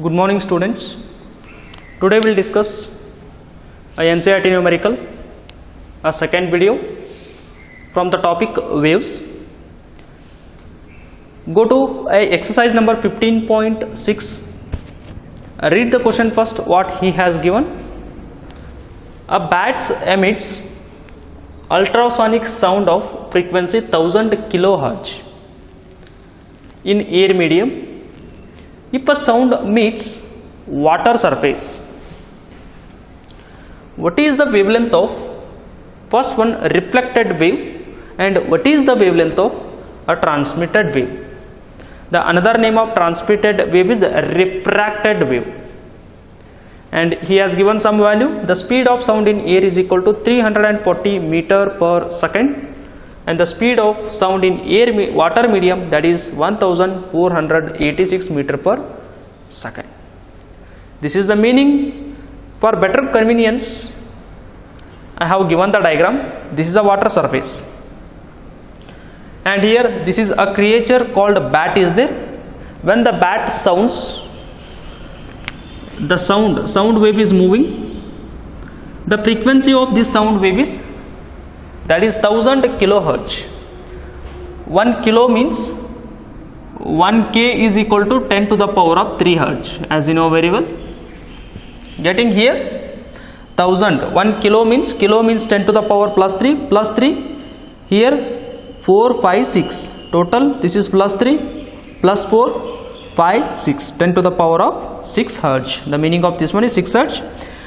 Good morning students. Today we will discuss a NCERT numerical, a second video from the topic waves. Go to exercise number 15.6. Read the question first what he has given. A bat emits ultrasonic sound of frequency 1000 kHz in air medium if a sound meets water surface. What is the wavelength of first one reflected wave and what is the wavelength of a transmitted wave? The another name of transmitted wave is refracted wave, and he has given some value. The speed of sound in air is equal to 340 meter per second, and the speed of sound in water medium, that is 1486 meter per second. This is the meaning. For better convenience, I have given the diagram. This is a water surface, and here this is a creature called bat is there. When the bat sounds, the sound wave is moving. The frequency of this sound wave is, that is 1000 kHz. 1 kilo means 1 k is equal to 10 to the power of 3 Hz, as you know very well. Getting here 1000, 1 kilo means 10 to the power plus 3 here 4 5 6 total. This is plus 3 plus 4 5 6 10 to the power of 6 Hz. The meaning of this one is 6 Hz.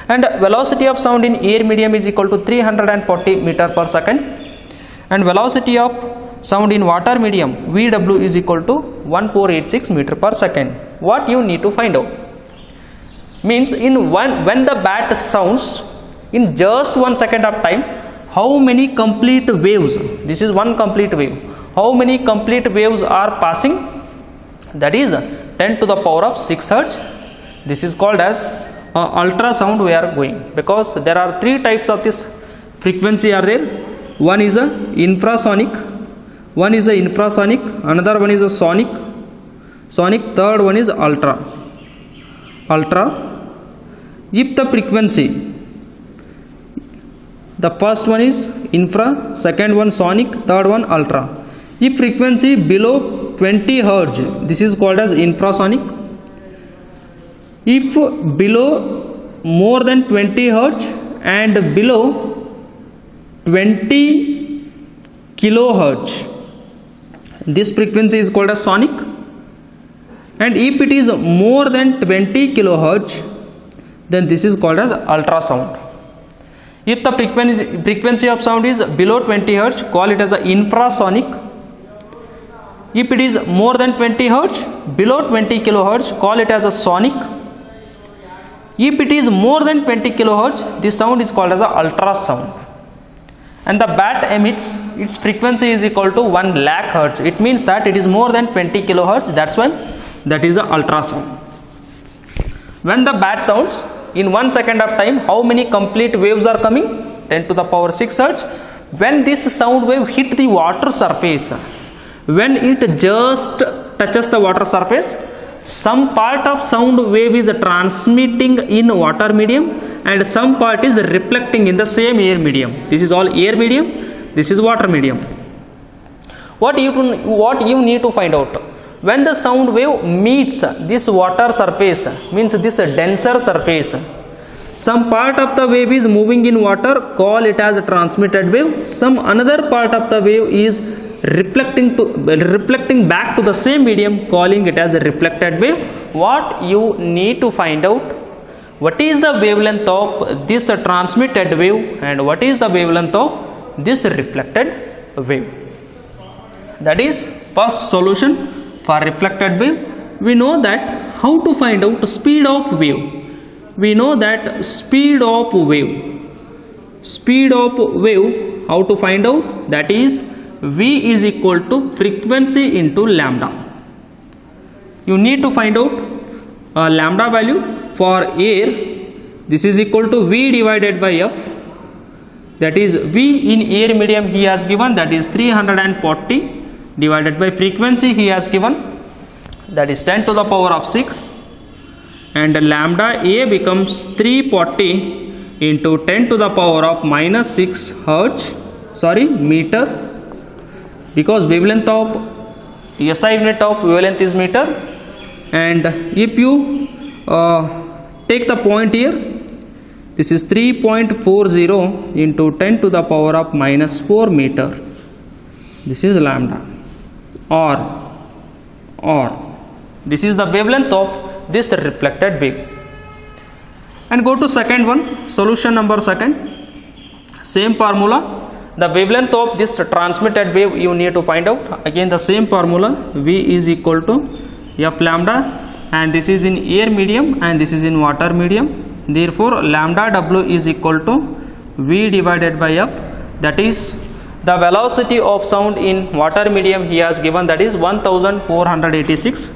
And velocity of sound in air medium is equal to 340 meter per second, and velocity of sound in water medium VW is equal to 1486 meter per second. What you need to find out means when the bat sounds in just 1 second of time, how many complete waves, this is one complete wave, how many complete waves are passing? That is 10 to the power of 6 Hz. This is called as ultrasound we are going, because there are three types of this frequency are there. One is a infrasonic, another one is a sonic, third one is ultra. If the frequency, the first one is infra, second one sonic, third one ultra. If frequency below 20 Hz, this is called as infrasonic. If below more than 20 Hz and below 20 kilohertz, this frequency is called as sonic. And if it is more than 20 kilohertz, then this is called as ultrasound. If the frequency of sound is below 20 Hz, call it as a infrasonic. If it is more than 20 Hz, below 20 kilohertz, call it as a sonic. If it is more than 20 kilohertz, this sound is called as a ultrasound. And the bat emits, its frequency is equal to 1 lakh Hz. It means that it is more than 20 kilohertz. That's why that is the ultrasound. When the bat sounds in 1 second of time, how many complete waves are coming? 10 to the power 6 Hz. When this sound wave hit the water surface, when it just touches the water surface, some part of sound wave is transmitting in water medium and some part is reflecting in the same air medium. This is all air medium, this is water medium. What you need to find out, when the sound wave meets this water surface, means this denser surface, some part of the wave is moving in water, call it as a transmitted wave. Some another part of the wave is reflecting back to the same medium, calling it as a reflected wave. What you need to find out, what is the wavelength of this transmitted wave and what is the wavelength of this reflected wave. That is first solution for reflected wave. We know that how to find out speed of wave. We know that speed of wave, how to find out? That is V is equal to frequency into lambda. You need to find out lambda value for air. This is equal to V divided by F. That is V in air medium he has given, that is 340 divided by frequency he has given, that is 10 to the power of 6. and lambda A becomes 340 into 10 to the power of minus 6 meter, because wavelength of SI unit of wavelength is meter. And if you take the point here, this is 3.40 into 10 to the power of minus 4 meter. This is lambda, or this is the wavelength of this reflected wave. And go to second one, solution number second. Same formula, the wavelength of this transmitted wave you need to find out. Again the same formula, V is equal to F lambda, and this is in air medium and this is in water medium. Therefore lambda W is equal to V divided by F, that is the velocity of sound in water medium he has given, that is 1486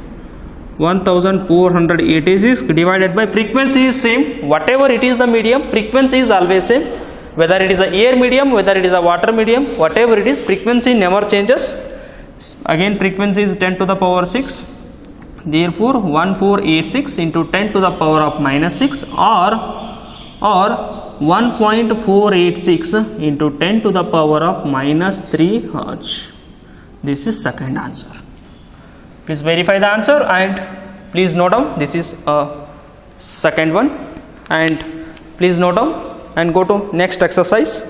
divided by frequency is same. Whatever it is the medium, frequency is always same. Whether it is a air medium, whether it is a water medium, whatever it is, frequency never changes. Again frequency is 10 to the power 6. Therefore 1486 into 10 to the power of minus 6, or 1.486 into 10 to the power of minus 3 Hertz. This is second answer. Please verify the answer and please note down, this is a second one, and please note down and go to next exercise.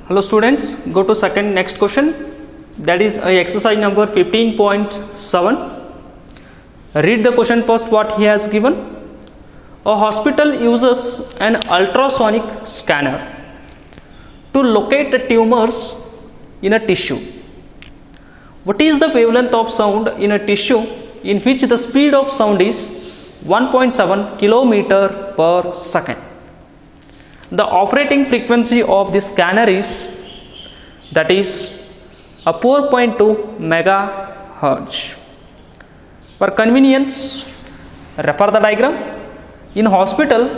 Hello students, go to next question, that is exercise number 15.7. Read the question first what he has given. A hospital uses an ultrasonic scanner to locate tumors in a tissue. What is the wavelength of sound in a tissue in which the speed of sound is 1.7 kilometer per second? The operating frequency of this scanner is, that is a 4.2 megahertz. For convenience, refer the diagram. In hospital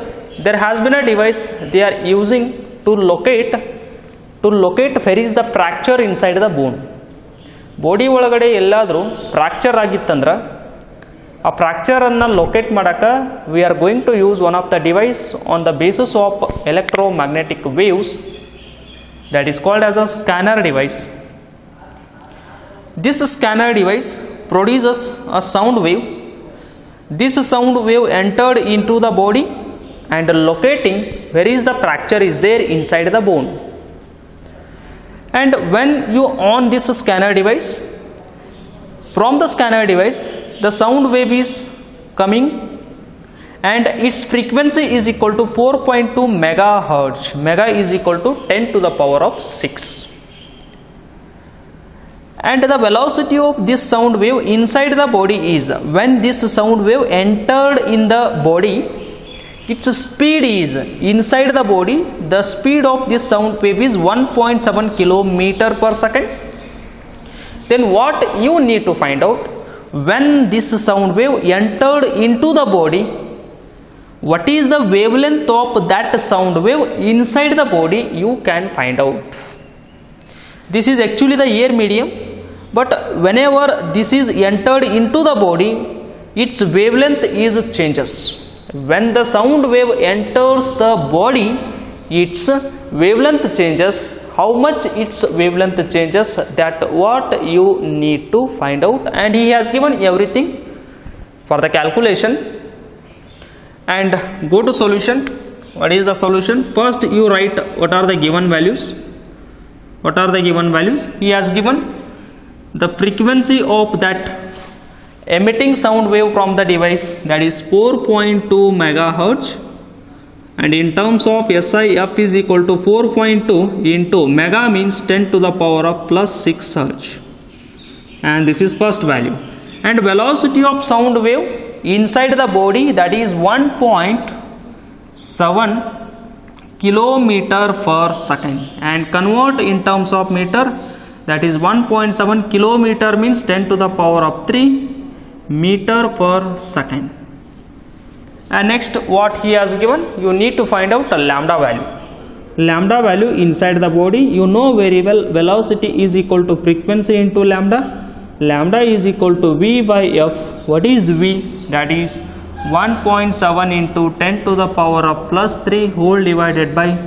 there has been a device they are using to locate where is the fracture inside the bone. Body ಒಳಗಡೆ ಎಲ್ಲಾದರೂ fracture ಆಗಿತ್ತಂದ್ರೆ ಆ fracture ಅನ್ನು locate ಮಾಡಕ we are going to use one of the device on the basis of electromagnetic waves, that is called as a scanner device. This scanner device produces a sound wave. This sound wave entered into the body and locating where is the fracture is there inside the bone. And when you on this scanner device, from the scanner device the sound wave is coming and its frequency is equal to 4.2 megahertz. Mega is equal to 10 to the power of 6. And the velocity of this sound wave inside the body is, when this sound wave entered in the body, its speed is inside the body, the speed of this sound wave is 1.7 kilometer per second. Then what you need to find out, when this sound wave entered into the body, what is the wavelength of that sound wave inside the body, you can find out. This is actually the air medium, but whenever this is entered into the body, its wavelength is changes. When the sound wave enters the body, its wavelength changes. How much its wavelength changes, that what you need to find out, and he has given everything for the calculation. And go to solution. What is the solution? First you write what are the given values. What are the given values? He has given the frequency of that emitting sound wave from the device, that is 4.2 megahertz, and in terms of SI, F is equal to 4.2 into mega means 10 to the power of plus 6 hertz, and this is first value. And velocity of sound wave inside the body, that is 1.7 kilometer per second, and convert in terms of meter, that is 1.7 kilometer means 10 to the power of 3 meter per second. And next what he has given, you need to find out a lambda value. lambda value inside the body. You know very well velocity is equal to frequency into lambda. Lambda is equal to v by f. What is v? That is 1.7 into 10 to the power of plus 3 whole divided by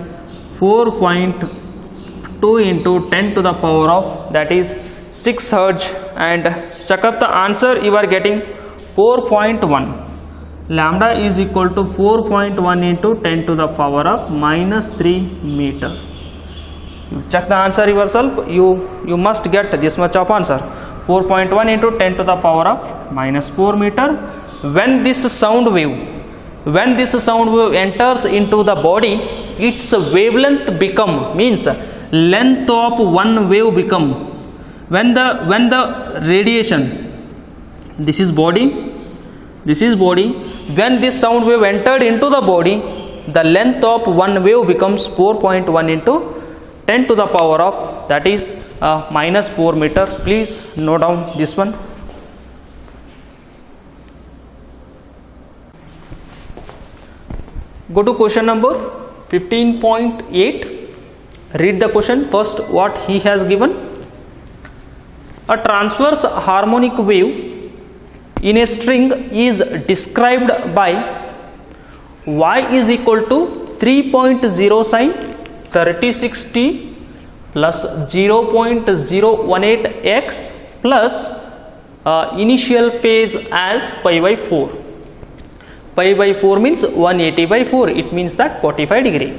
4.2 into 10 to the power of, that is 6 hertz. And check up the answer, you are getting 4.1. Lambda is equal to 4.1 into 10 to the power of minus 3 meter. You check the answer yourself, you must get this much of answer. 4.1 into 10 to the power of minus 4 meter. When this sound wave enters into the body, its wavelength become, means length of one wave become, when the radiation, this is body, when this sound wave entered into the body, the length of one wave becomes 4.1 into 10 to the power of, that is minus 4 meter. Please note down this one. Go to question number 15.8. Read the question first, what he has given. A transverse harmonic wave in a string is described by y is equal to 3.0 sine 36t plus 0.018x plus initial phase as pi by 4. Pi by 4 means 180 by 4, it means that 45 degree,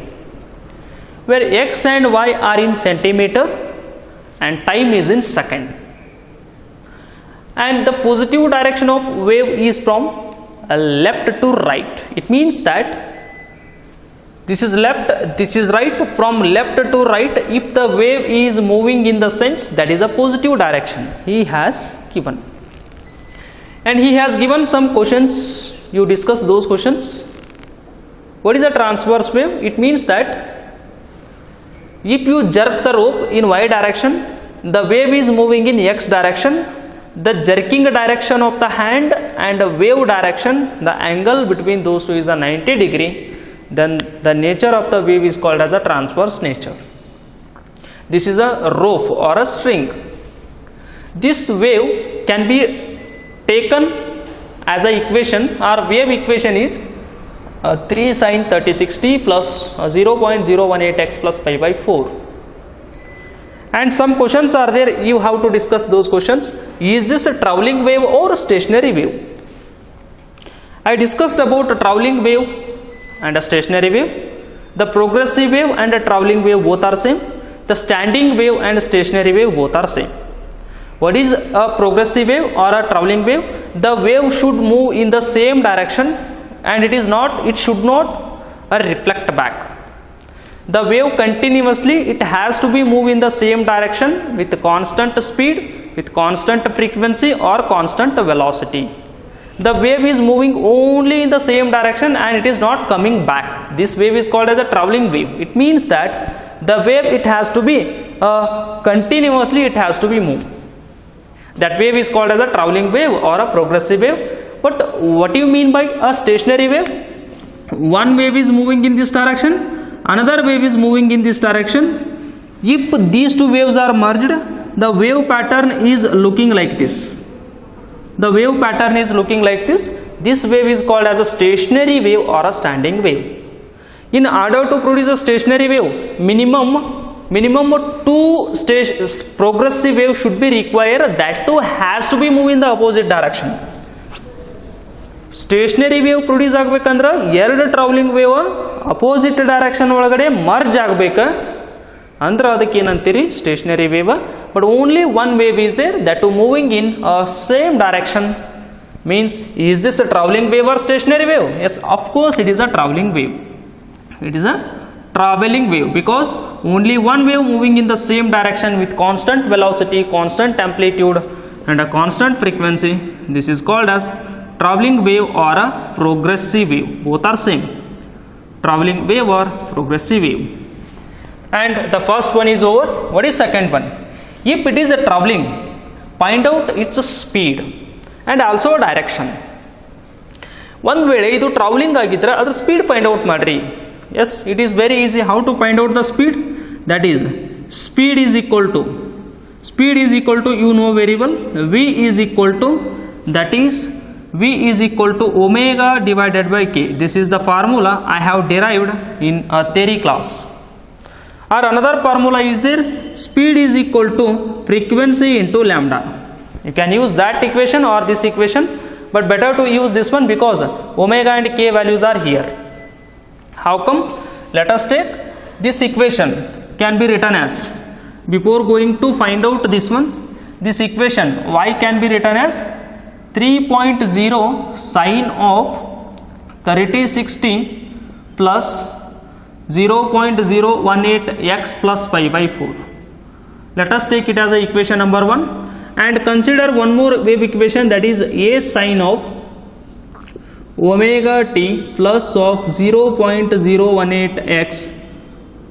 where x and y are in centimeter and time is in second, and the positive direction of wave is from left to right. It means that this is left, this is right. From left to right, if the wave is moving in the sense, that is a positive direction he has given. And he has given some questions, you discuss those questions. What is a transverse wave? It means that if you jerk the rope in y direction, the wave is moving in x direction. The jerking direction of the hand and the wave direction, the angle between those two is a 90 degree. Then the nature of the wave is called as a transverse nature. This is a rope or a string. This wave can be taken as a equation. Our wave equation is 3 sin 36t plus 0.018x plus pi by 4. And some questions are there, you have to discuss those questions. Is this a traveling wave or a stationary wave? I discussed about a traveling wave and a stationary wave. The progressive wave and a traveling wave both are same. The standing wave and stationary wave both are same. What is a progressive wave or a traveling wave? The wave should move in the same direction, and it should not reflect back. The wave continuously, it has to be moved in the same direction with constant speed, with constant frequency or constant velocity. The wave is moving only in the same direction and it is not coming back. This wave is called as a traveling wave. It means that the wave, it has to be continuously, it has to be moved. That wave is called as a traveling wave or a progressive wave. But what do you mean by a stationary wave? One wave is moving in this direction, another wave is moving in this direction. If these two waves are merged, the wave pattern is looking like this. The wave pattern is looking like this. This wave is called as a stationary wave or a standing wave. In order to produce a stationary wave, minimum 2 progressive wave should be required. That too has to be moved in the opposite direction. Stationary wave produce ಆಗಬೇಕಂದ್ರೆ ಎರಡು travelling wave opposite direction ಒಳಗಡೆ merge ಆಗಬೇಕು ಅಂದ್ರೆ ಅದಕ್ಕೆ ಏನಂತೀರಿ stationary wave. But only one wave is there that two moving in same direction means is this a traveling wave or stationary wave? Yes, of course it is a traveling wave. It is a traveling wave because only one wave moving in the same direction with constant velocity, constant amplitude and a constant frequency. This is called as traveling wave or a progressive wave. Both are same, traveling wave or progressive wave. And the first one is over. What is second one? If it is a traveling, find out its speed and also direction. ಒಂದು ವೇಳೆ ಇದು travelling ಆಗಿದ್ರೆ ಅದರ speed find out ಮಾಡ್ರಿ. Yes, it is very easy. How to find out the speed? That is, speed is equal to you know very well, v is equal to, that is v is equal to omega divided by k. This is the formula I have derived in a theory class. Or another formula is there, speed is equal to frequency into lambda. You can use that equation or this equation, but better to use this one because omega and k values are here. How come? Let us take this equation, can be written as, before going to find out this one, this equation y can be written as 3.0 sine of 3060 plus 0.018 x plus pi by 4. Let us take it as a equation number 1 and consider one more wave equation, that is a sine of omega t plus of 0.018 x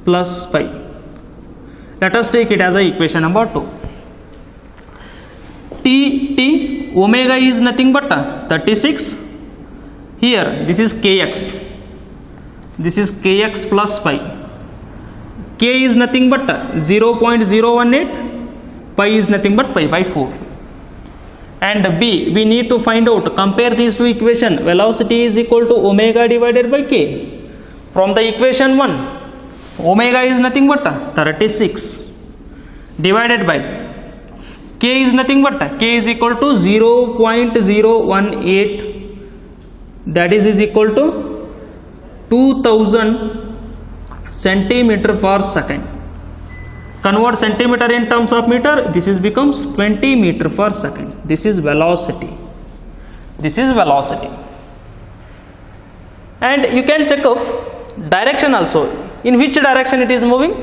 plus pi. Let us take it as a equation number 2. T omega is nothing but 36. Here this is kx. This is kx plus pi. K is nothing but 0.018. Pi is nothing but pi by 4. And b, we need to find out, compare these two equations. Velocity is equal to omega divided by k. From the equation 1, omega is nothing but 36 divided by k is nothing but, k is equal to 0.018, that is equal to 2000 centimeter per second. Convert centimeter in terms of meter, this is becomes 20 meter per second. This is velocity. This is velocity. And you can check off direction also. In which direction it is moving?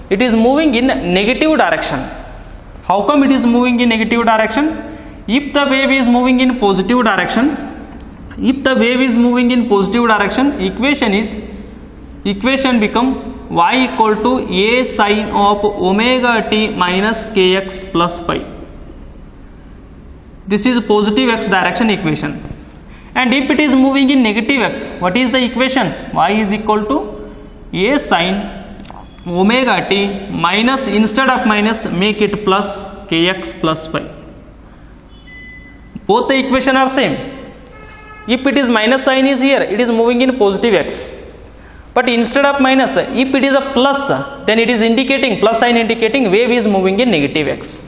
It is moving in negative direction. How come it is moving in negative direction? If the wave is moving in positive direction, equation become y equal to a sine of omega t minus kx plus pi. This is positive x direction equation. And if it is moving in negative x, what is the equation? Y is equal to a sine omega t minus, instead of minus make it plus kx plus pi. Both the equation are same. If it is minus sign is here, it is moving in positive x. But instead of minus, if it is a plus, then it is indicating, plus sign indicating wave is moving in negative x.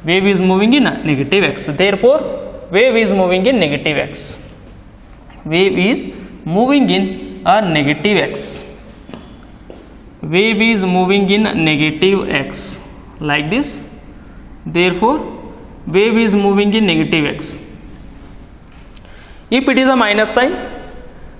Wave is moving in negative x. Therefore, wave is moving in negative x. Wave is moving in a negative x. Wave is moving in negative x like this. Therefore, wave is moving in negative x. If it is a minus sign,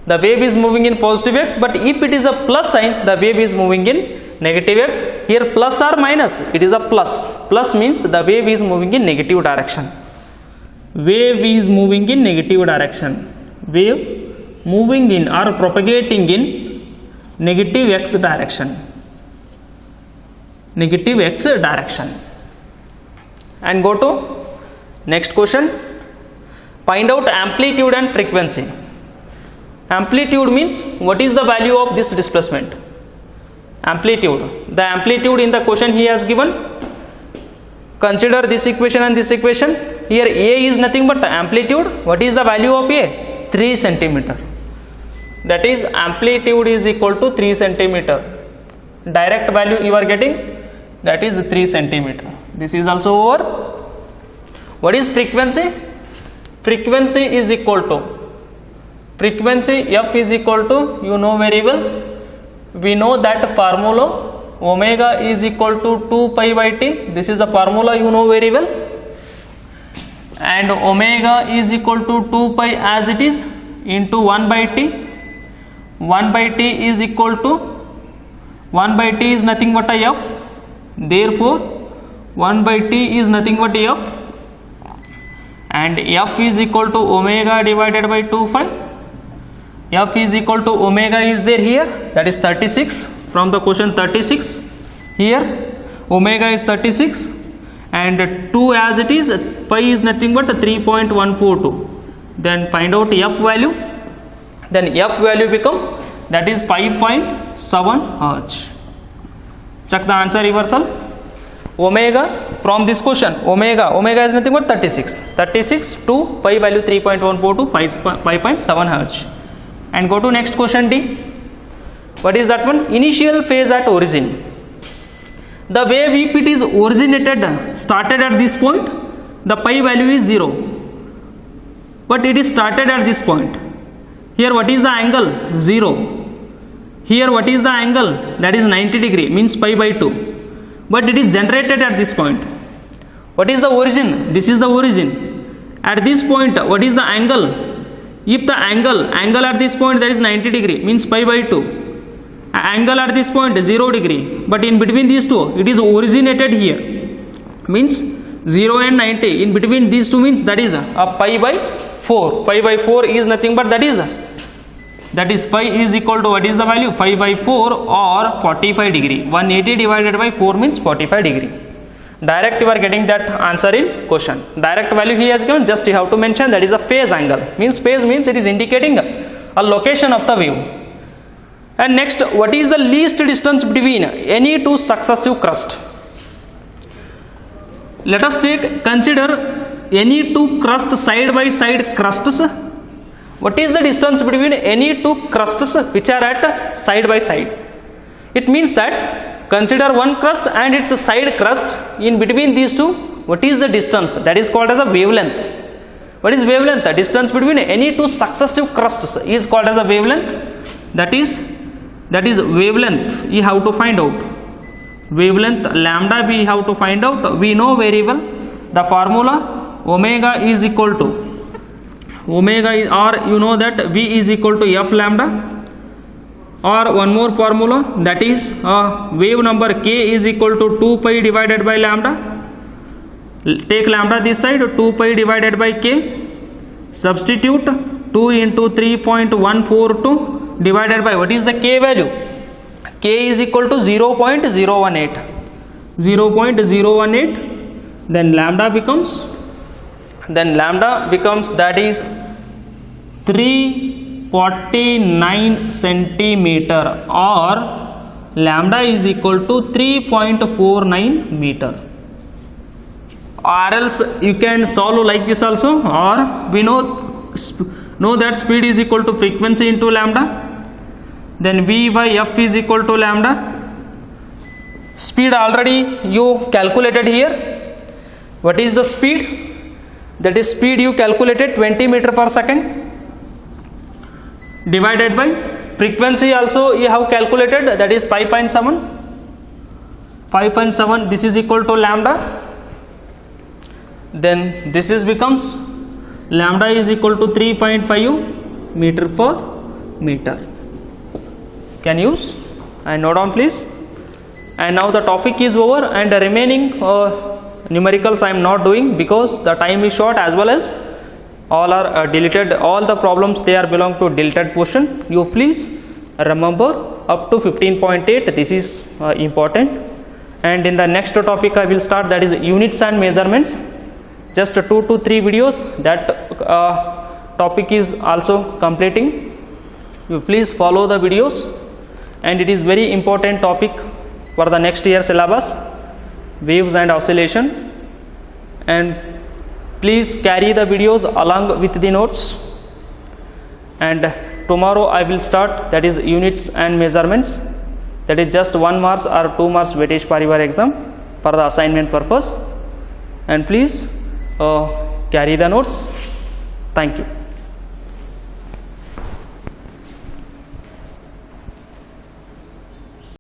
the wave is moving in positive x, but if it is a plus sign, the wave is moving in negative x. Here plus or minus, it is a plus. Plus means the wave is moving in negative direction. Wave is moving in negative direction. Wave moving in or propagating in negative x direction. Negative x direction. And go to next question. Find out amplitude and frequency. Amplitude means what is the value of this displacement? Amplitude. The amplitude in the question he has given. Consider this equation and this equation. Here A is nothing but amplitude. What is the value of A? 3 centimeter. That is amplitude is equal to 3 centimeter. Direct value you are getting, that is 3 centimeter. This is also over. What is frequency? Frequency is equal to, frequency f is equal to, you know very well, we know that formula omega is equal to 2 pi by t. This is a formula you know very well. And omega is equal to 2 pi as it is into 1 by t. 1 by t is equal to, 1 by t is nothing but a f. Therefore 1 by t is nothing but f. And f is equal to omega divided by 2 pi. F is equal to omega is there here, that is 36 from the question 36. Here omega is 36 and 2 as it is, pi is nothing but 3.142. Then find out f value. Then f value become that is 5.7 Hz. Check the answer reversal. Omega from this question, omega is nothing but 36 to pi value 3.14 to 5.7 Hz. And go to next question D. What is that one? Initial phase at origin. The wave, if it is started at this point, the pi value is 0, but it is started at this point. Here what is the angle? 0. Here what is the angle? That is 90 degree, means pi by 2, but it is generated at this point. What is the origin? This is the origin. At this point, what is the angle? If the angle at this point, that is 90 degree, means pi by 2. Angle at this point 0 degree, but in between these two it is originated here, means 0 and 90, in between these two, means that is a pi by 4. Pi by 4 is nothing but that is pi is equal to, what is the value? Pi by 4 or 45 degree. 180 divided by 4 means 45 degree. Direct you are getting that answer in question. Direct value he has given, just you have to mention that is a phase angle. Means phase means it is indicating a location of the wave. And next, what is the least distance between any two successive crusts? Let us consider any two crusts, side by side crusts. What is the distance between any two crusts which are at side by side? It means that consider one crust and its side crust. In between these two, what is the distance? That is called as a wavelength. What is wavelength? The distance between any two successive crusts is called as a wavelength. That is wavelength. You have to find out wavelength lambda. We have to find out. We know very well the formula. Omega is equal to or you know that V is equal to F lambda, or one more formula, that is wave number K is equal to 2 pi divided by lambda. Take lambda this side, 2 pi divided by K. Substitute 2 into 3.142 divided by, what is the K value? K is equal to 0.018. Then lambda becomes that is 349 centimeter, or lambda is equal to 3.49 meter. Or else you can solve like this also, or we know that speed is equal to frequency into lambda. Then V by F is equal to lambda. Speed already you calculated here. What is the speed? That is speed you calculated 20 meter per second, divided by frequency also you have calculated, that is 5.7. This is equal to lambda. Then this is becomes lambda is equal to 3.5 meter per meter. Can use and note down please. And now the topic is over, and the remaining numericals I am not doing because the time is short, as well as all are deleted. All the problems they are belong to deleted portion. You please remember up to 15.8. This is important. And in the next topic I will start, that is units and measurements. Just 2 to 3 videos. That topic is also completing. You please follow the videos, and it is very important topic for the next year syllabus, waves and oscillation. And please carry the videos along with the notes. And tomorrow I will start, that is units and measurements. That is just 1 marks or 2 marks weightage for your exam for the assignment purpose. And please carry the notes. Thank you.